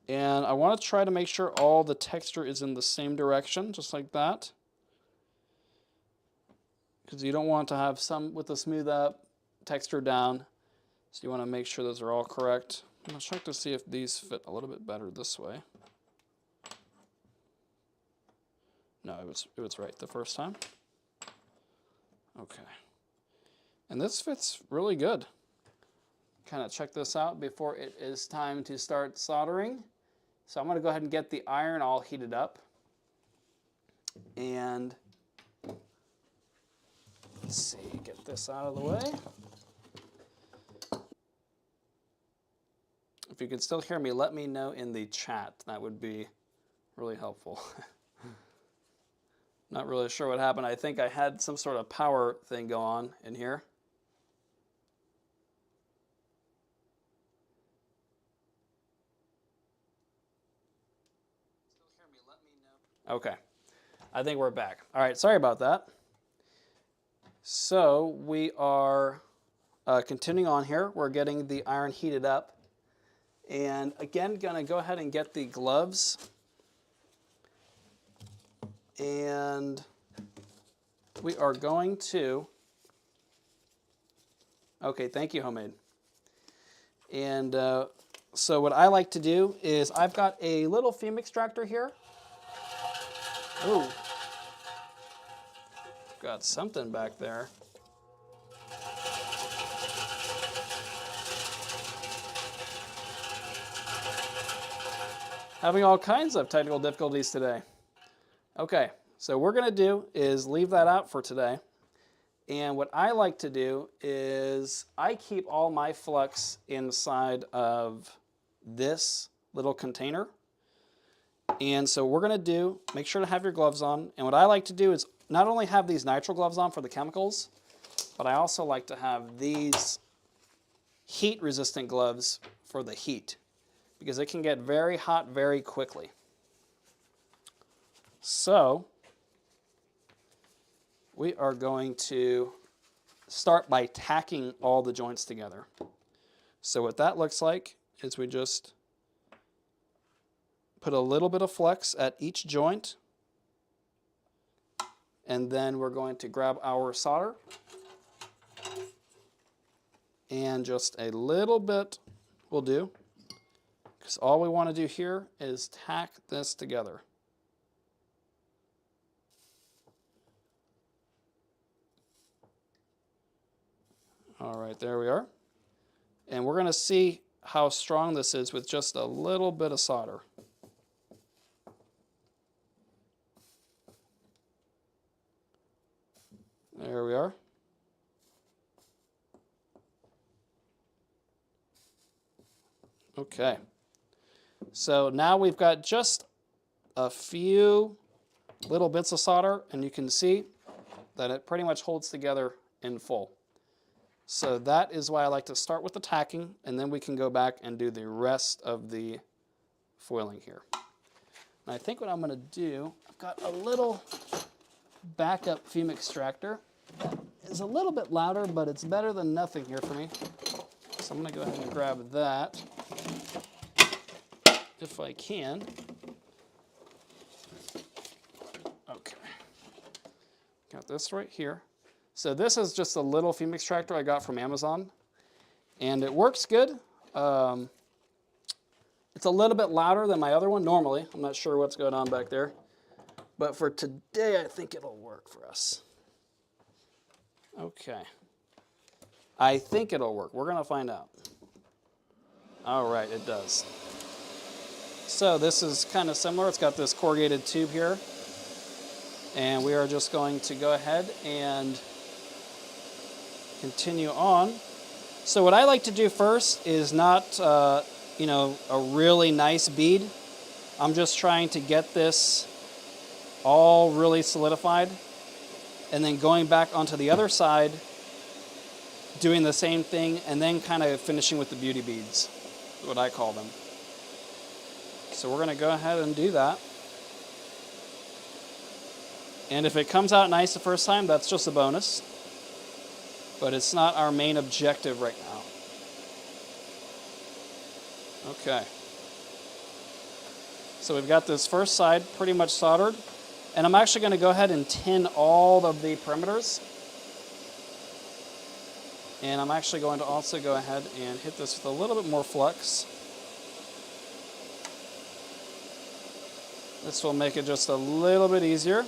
And I want to try to make sure all the texture is in the same direction, just like that. Because you don't want to have some with the smooth up, texture down. So you want to make sure those are all correct. I'm going to check to see if these fit a little bit better this way. No, it was right the first time. Okay. And this fits really good. Kind of check this out before it is time to start soldering. So I'm going to go ahead and get the iron all heated up. And let's see, get this out of the way. If you can still hear me, let me know in the chat. That would be really helpful. Not really sure what happened. I think I had some sort of power thing go on in here. Still hear me, let me know. Okay. I think we're back. All right, sorry about that. So we are continuing on here. We're getting the iron heated up. And again, going to go ahead and get the gloves. And we are going to, okay, thank you, Homemade. And so what I like to do is I've got a little fume extractor here. Ooh, got something back there. Having all kinds of technical difficulties today. Okay, so what we're going to do is leave that out for today. And what I like to do is I keep all my flux inside of this little container. And so we're going to do, make sure to have your gloves on. And what I like to do is not only have these nitrile gloves on for the chemicals, but I also like to have these heat-resistant gloves for the heat, because it can get very hot very quickly. So we are going to start by tacking all the joints together. So what that looks like is we just put a little bit of flex at each joint, and then we're going to grab our solder and just a little bit will do, because all we want to do here is tack this together. All right, there we are. And we're going to see how strong this is with just a little bit of solder. There we are. Okay. So now we've got just a few little bits of solder, and you can see that it pretty much holds together in full. So that is why I like to start with the tacking, and then we can go back and do the rest of the foiling here. And I think what I'm going to do, I've got a little backup fume extractor that is a little bit louder, but it's better than nothing here for me. So I'm going to go ahead and grab that if I can. Okay. Got this right here. So this is just a little fume extractor I got from Amazon, and it works good. It's a little bit louder than my other one normally. I'm not sure what's going on back there, but for today I think it'll work for us. Okay. I think it'll work. We're going to find out. All right, it does. So this is kind of similar. It's got this corrugated tube here, and we are just going to go ahead and continue on. So what I like to do first is not, a really nice bead. I'm just trying to get this all really solidified, and then going back onto the other side, doing the same thing, and then kind of finishing with the beauty beads, what I call them. So we're going to go ahead and do that. And if it comes out nice the first time, that's just a bonus. But it's not our main objective right now. Okay. So we've got this first side pretty much soldered. And I'm actually going to go ahead and tin all of the perimeters. And I'm actually going to also go ahead and hit this with a little bit more flux. This will make it just a little bit easier.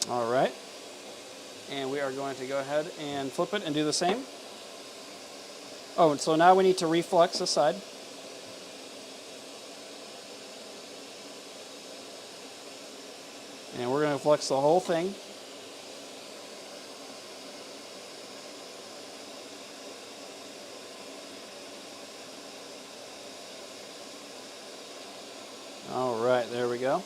All right, and we are going to go ahead and flip it and do the same. Oh, and so now we need to reflex this side. And we're going to flex the whole thing. All right, there we go.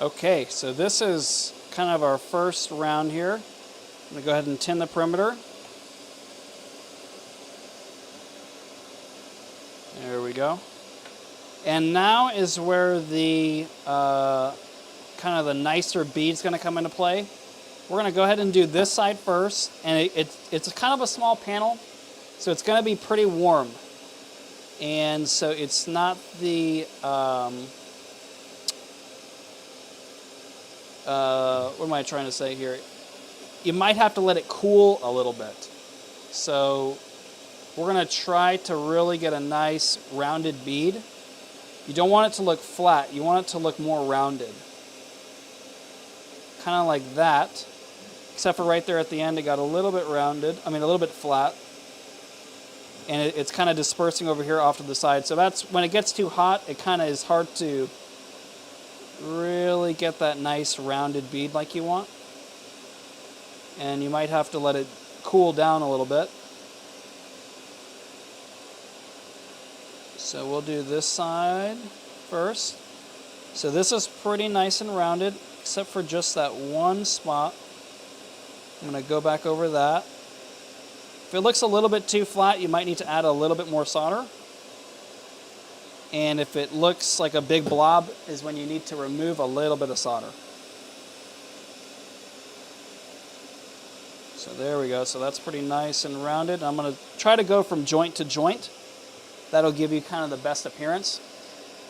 Okay, so this is kind of our first round here. I'm going to go ahead and tin the perimeter. There we go. And now is where the kind of the nicer bead's going to come into play. We're going to go ahead and do this side first, and it's kind of a small panel, so it's going to be pretty warm. And so it's not the, what am I trying to say here? You might have to let it cool a little bit. So we're going to try to really get a nice rounded bead. You don't want it to look flat. You want it to look more rounded. Kind of like that. Except for right there at the end, it got a little bit rounded. I mean, a little bit flat. And it's kind of dispersing over here off to the side. So that's, when it gets too hot, it kind of is hard to really get that nice rounded bead like you want. And you might have to let it cool down a little bit. So we'll do this side first. So this is pretty nice and rounded, except for just that one spot. I'm going to go back over that. If it looks a little bit too flat, you might need to add a little bit more solder. And if it looks like a big blob, is when you need to remove a little bit of solder. So there we go. So that's pretty nice and rounded. I'm going to try to go from joint to joint. That'll give you kind of the best appearance.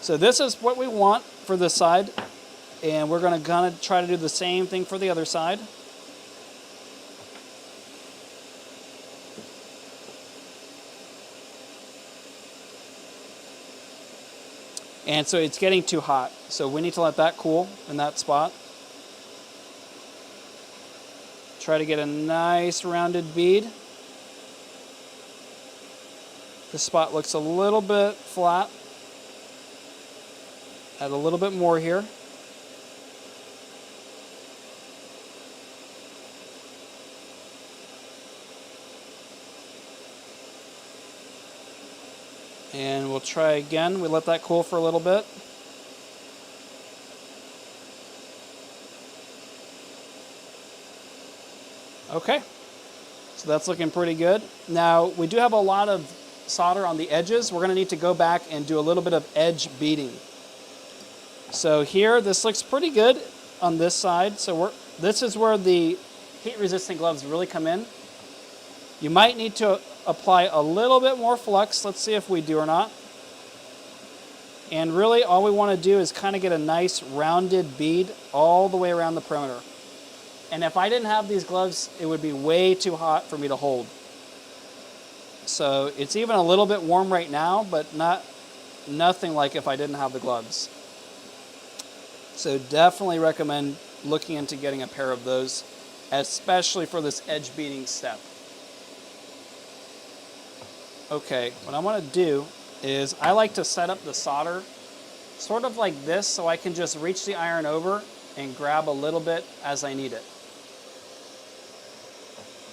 So this is what we want for this side. And we're going to kind of try to do the same thing for the other side. And so it's getting too hot. So we need to let that cool in that spot. Try to get a nice rounded bead. This spot looks a little bit flat. Add a little bit more here. And we'll try again. We let that cool for a little bit. Okay, so that's looking pretty good. Now, we do have a lot of solder on the edges. We're going to need to go back and do a little bit of edge beading. So here, this looks pretty good on this side. So this is where the heat-resistant gloves really come in. You might need to apply a little bit more flux. Let's see if we do or not. And really all we want to do is kind of get a nice rounded bead all the way around the perimeter. And if I didn't have these gloves, it would be way too hot for me to hold. So it's even a little bit warm right now, but nothing like if I didn't have the gloves. So definitely recommend looking into getting a pair of those, especially for this edge beading step. Okay, what I want to do is I like to set up the solder sort of like this so I can just reach the iron over and grab a little bit as I need it.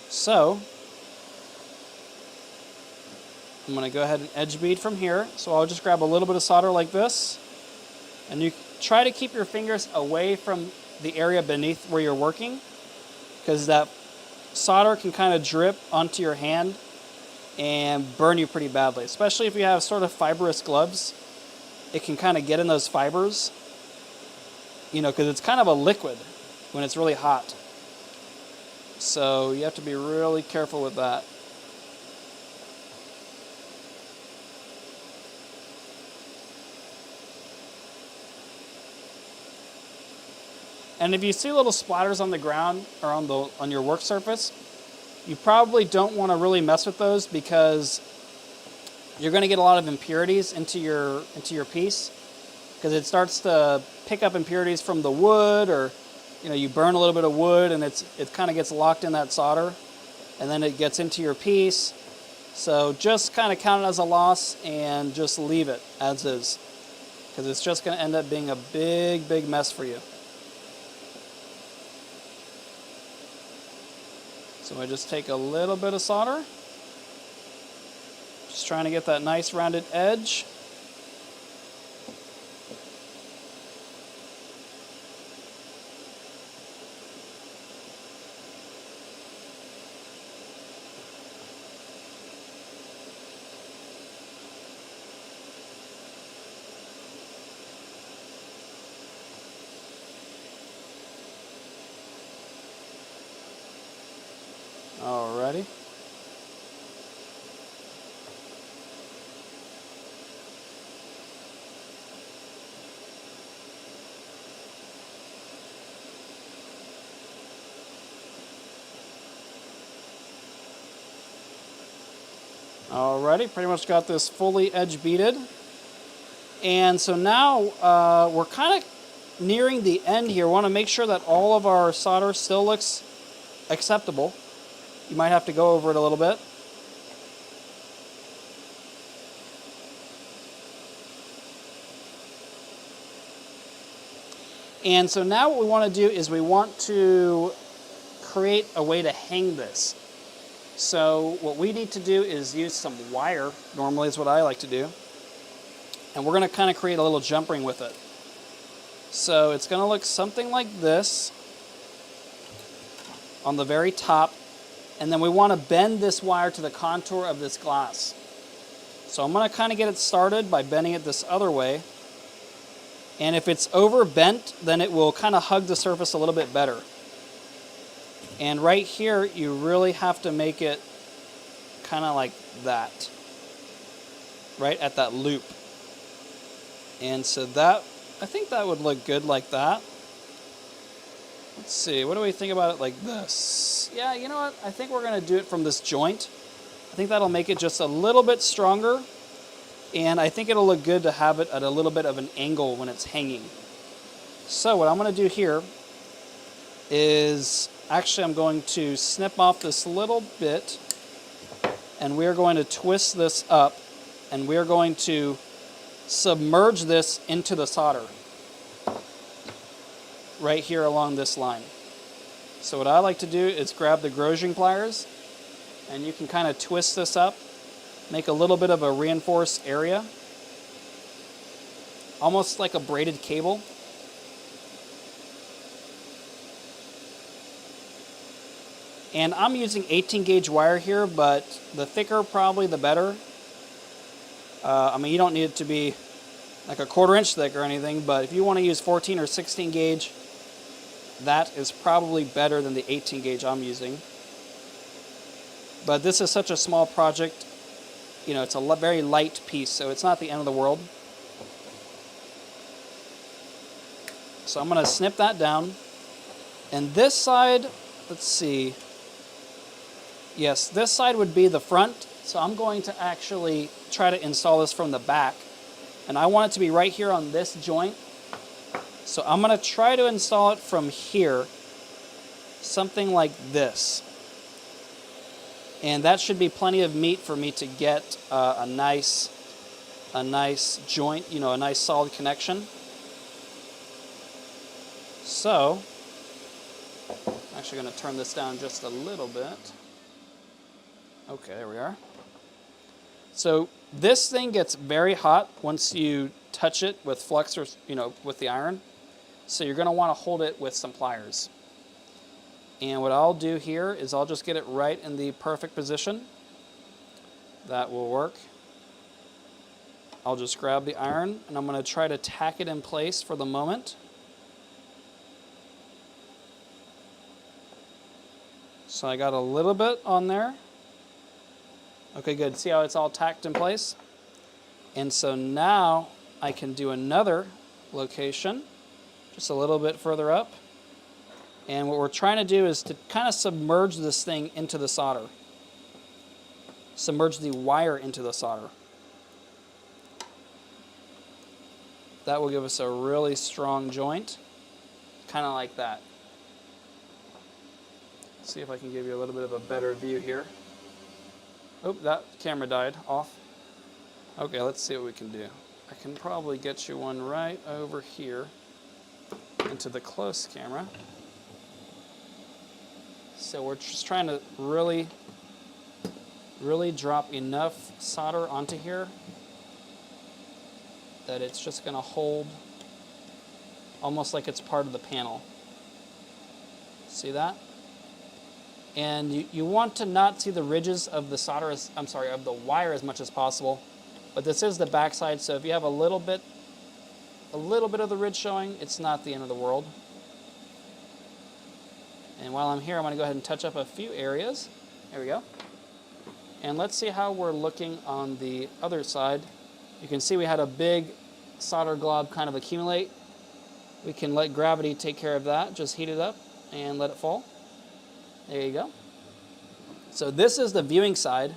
So I'm going to go ahead and edge bead from here. So I'll just grab a little bit of solder like this, and you try to keep your fingers away from the area beneath where you're working, because that solder can kind of drip onto your hand and burn you pretty badly, especially if you have sort of fibrous gloves. It can kind of get in those fibers, you know, because it's kind of a liquid when it's really hot. So you have to be really careful with that. And if you see little splatters on the ground or on your work surface, you probably don't want to really mess with those, because you're going to get a lot of impurities into your piece, because it starts to pick up impurities from the wood, or you burn a little bit of wood and it kind of gets locked in that solder, and then it gets into your piece. So just kind of count it as a loss and just leave it as is, because it's just going to end up being a big mess for you. So I just take a little bit of solder, just trying to get that nice rounded edge. Alrighty. Alrighty, pretty much got this fully edge beaded. And so now we're kind of nearing the end here. We want to make sure that all of our solder still looks acceptable. You might have to go over it a little bit. And so now what we want to do is we want to create a way to hang this. So what we need to do is use some wire, normally is what I like to do. And we're going to kind of create a little jump ring with it. So it's going to look something like this on the very top. And then we want to bend this wire to the contour of this glass. So I'm going to kind of get it started by bending it this other way. And if it's over bent, then it will kind of hug the surface a little bit better. And right here, you really have to make it kind of like that, right at that loop. And so that, I think that would look good like that. Let's see, what do we think about it like this? Yeah, you know what? I think we're going to do it from this joint. I think that'll make it just a little bit stronger. And I think it'll look good to have it at a little bit of an angle when it's hanging. So what I'm going to do here is, actually I'm going to snip off this little bit, and we're going to twist this up, and we're going to submerge this into the solder right here along this line. So what I like to do is grab the grosing pliers, and you can kind of twist this up, make a little bit of a reinforced area, almost like a braided cable. And I'm using 18 gauge wire here, but the thicker probably the better. I mean, you don't need it to be like a 1/4 inch thick or anything, but if you want to use 14 or 16 gauge, that is probably better than the 18 gauge I'm using. But this is such a small project, you know, it's a very light piece, so it's not the end of the world. So I'm going to snip that down. And this side, let's see. Yes, this side would be the front, so I'm going to actually try to install this from the back. And I want it to be right here on this joint. So I'm going to try to install it from here, something like this. And that should be plenty of meat for me to get a nice joint, you know, a nice solid connection. So, I'm actually going to turn this down just a little bit. Okay, there we are. So this thing gets very hot once you touch it with flux or, you know, with the iron. So you're going to want to hold it with some pliers. And what I'll do here is I'll just get it right in the perfect position. That will work. I'll just grab the iron and I'm going to try to tack it in place for the moment. So I got a little bit on there. Okay, good. See how it's all tacked in place? And so now I can do another location, just a little bit further up. And what we're trying to do is to kind of submerge this thing into the solder. Submerge the wire into the solder. That will give us a really strong joint, kind of like that. Let's see if I can give you a little bit of a better view here. Oh, that camera died off. Okay, let's see what we can do. I can probably get you one right over here into the close camera. So we're just trying to really drop enough solder onto here that it's just going to hold almost like it's part of the panel. See that? And you want to not see the ridges of the solder, of the wire as much as possible. But this is the backside, so if you have a little bit of the ridge showing, it's not the end of the world. And while I'm here, I'm going to go ahead and touch up a few areas. There we go. And let's see how we're looking on the other side. You can see we had a big solder glob kind of accumulate. We can let gravity take care of that. Just heat it up and let it fall. There you go. So this is the viewing side.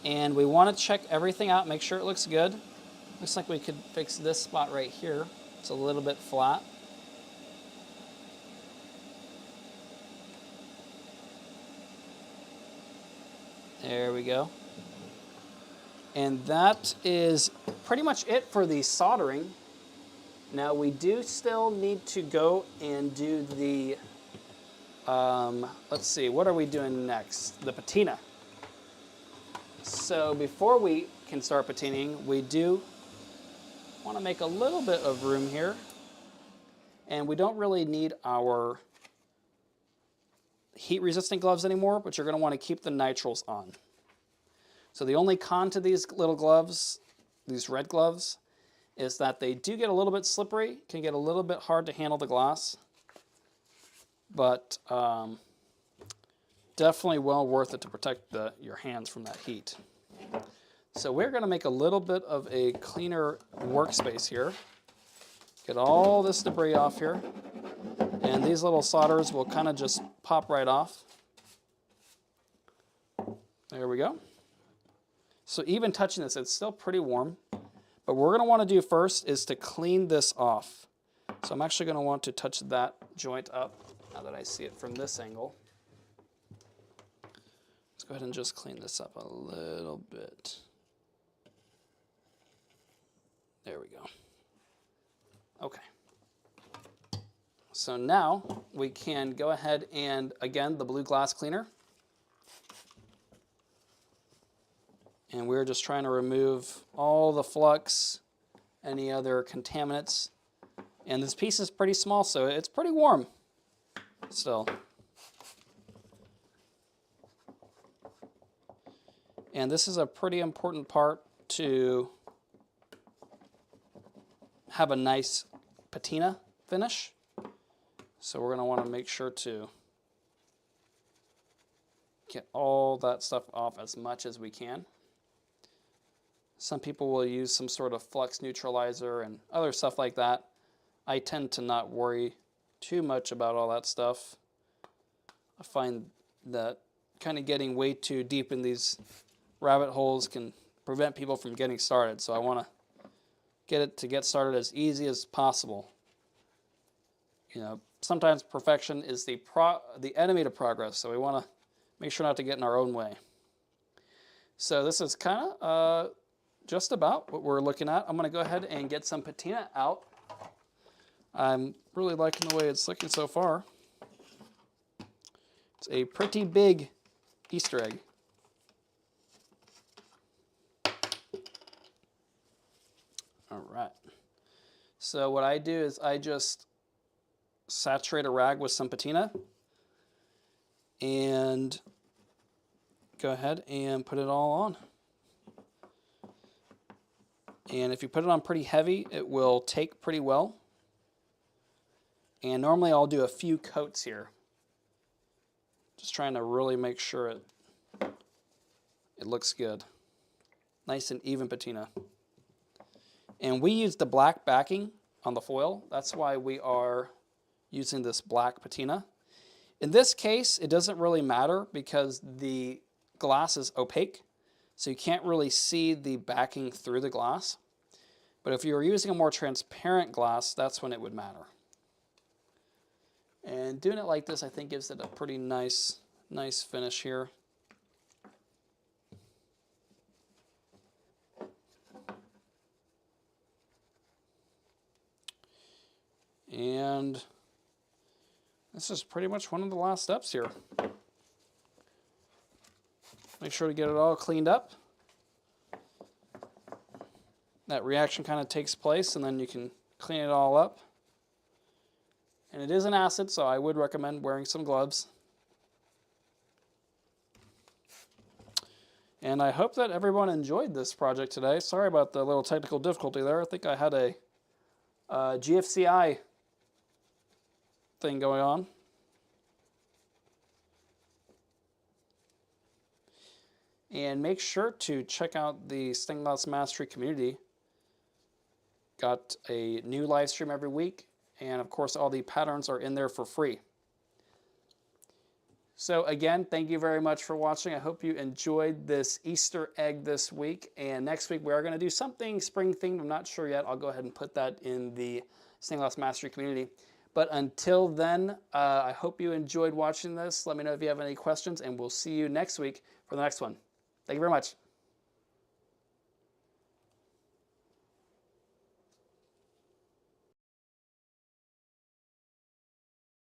And we want to check everything out, make sure it looks good. Looks like we could fix this spot right here. It's a little bit flat. There we go. And that is pretty much it for the soldering. Now we do still need to go and do the, let's see, what are we doing next? The patina. So before we can start patining, we do want to make a little bit of room here. And we don't really need our heat-resistant gloves anymore, but you're going to want to keep the nitrils on. So the only con to these little gloves, these red gloves, is that they do get a little bit slippery, can get a little bit hard to handle the glass, but definitely well worth it to protect your hands from that heat. So we're going to make a little bit of a cleaner workspace here. Get all this debris off here, and these little solders will kind of just pop right off. There we go. So even touching this, it's still pretty warm. But what we're going to want to do first is to clean this off. So I'm actually going to want to touch that joint up now that I see it from this angle. Let's go ahead and just clean this up a little bit. There we go. Okay. So now we can go ahead and, again, the blue glass cleaner. And we're just trying to remove all the flux, any other contaminants. And this piece is pretty small, so it's pretty warm still. And this is a pretty important part to have a nice patina finish. So we're going to want to make sure to get all that stuff off as much as we can. Some people will use some sort of flux neutralizer and other stuff like that. I tend to not worry too much about all that stuff. I find that kind of getting way too deep in these rabbit holes can prevent people from getting started. So I want to get started as easy as possible. You know, sometimes perfection is the enemy to progress, so we want to make sure not to get in our own way. So this is kind of just about what we're looking at. I'm going to go ahead and get some patina out. I'm really liking the way it's looking so far. It's a pretty big Easter egg. All right. So what I do is I just saturate a rag with some patina and go ahead and put it all on. And if you put it on pretty heavy, it will take pretty well. And normally I'll do a few coats here. Just trying to really make sure it looks good. Nice and even patina. And we use the black backing on the foil. That's why we are using this black patina. In this case, it doesn't really matter because the glass is opaque, so you can't really see the backing through the glass. But if you were using a more transparent glass, that's when it would matter. And doing it like this, I think, gives it a pretty nice finish here. And this is pretty much one of the last steps here. Make sure to get it all cleaned up. That reaction kind of takes place, and then you can clean it all up. And it is an acid, so I would recommend wearing some gloves. And I hope that everyone enjoyed this project today. Sorry about the little technical difficulty there. I think I had a GFCI thing going on. And make sure to check out the Stained Glass Mastery community. Got a new live stream every week, and of course all the patterns are in there for free. So again, thank you very much for watching. I hope you enjoyed this Easter egg this week, and next week we are going to do something spring themed. I'm not sure yet. I'll go ahead and put that in the Stained Glass Mastery community. But until then, I hope you enjoyed watching this. Let me know if you have any questions, and we'll see you next week for the next one. Thank you very much.